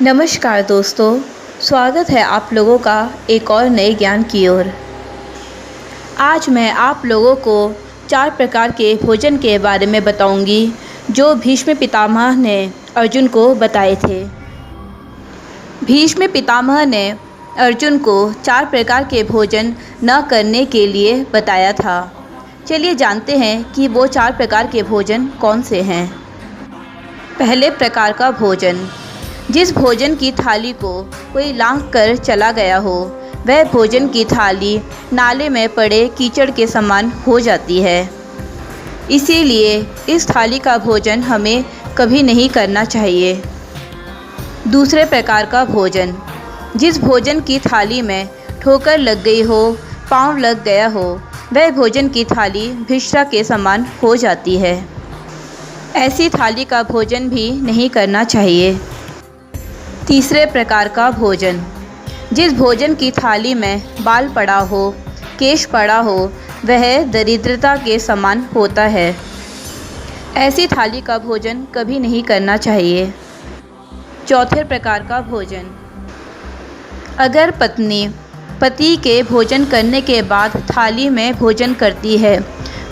नमस्कार दोस्तों, स्वागत है आप लोगों का एक और नए ज्ञान की ओर। आज मैं आप लोगों को 4 प्रकार के भोजन के बारे में बताऊंगी जो भीष्म पितामह ने अर्जुन को बताए थे। भीष्म पितामह ने अर्जुन को 4 प्रकार के भोजन न करने के लिए बताया था। चलिए जानते हैं कि वो 4 प्रकार के भोजन कौन से हैं। पहले प्रकार का भोजन, जिस भोजन की थाली को कोई लांघ कर चला गया हो, वह भोजन की थाली नाले में पड़े कीचड़ के समान हो जाती है। इसीलिए इस थाली का भोजन हमें कभी नहीं करना चाहिए। दूसरे प्रकार का भोजन, जिस भोजन की थाली में ठोकर लग गई हो, पाँव लग गया हो, वह भोजन की थाली भिक्षरा के समान हो जाती है। ऐसी थाली का भोजन भी नहीं करना चाहिए। तीसरे प्रकार का भोजन, जिस भोजन की थाली में बाल पड़ा हो, केश पड़ा हो, वह दरिद्रता के समान होता है। ऐसी थाली का भोजन कभी नहीं करना चाहिए। चौथे प्रकार का भोजन, अगर पत्नी पति के भोजन करने के बाद थाली में भोजन करती है,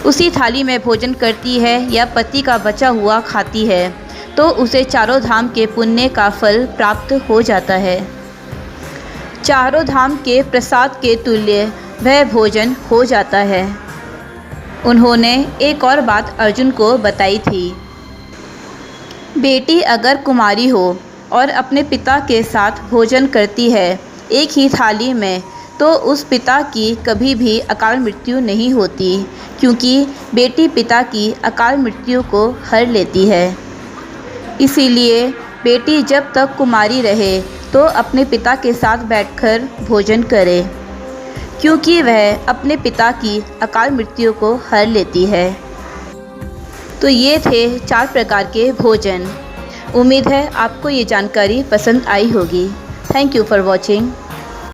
उसी थाली में भोजन करती है या पति का बचा हुआ खाती है, तो उसे चारों धाम के पुण्य का फल प्राप्त हो जाता है। चारों धाम के प्रसाद के तुल्य वह भोजन हो जाता है। उन्होंने एक और बात अर्जुन को बताई थी। बेटी अगर कुमारी हो और अपने पिता के साथ भोजन करती है एक ही थाली में, तो उस पिता की कभी भी अकाल मृत्यु नहीं होती, क्योंकि बेटी पिता की अकाल मृत्यु को हर लेती है। इसीलिए बेटी जब तक कुमारी रहे तो अपने पिता के साथ बैठकर भोजन करे, क्योंकि वह अपने पिता की अकाल मृत्यु को हर लेती है। तो ये थे 4 प्रकार के भोजन। उम्मीद है आपको ये जानकारी पसंद आई होगी। Thank you for watching.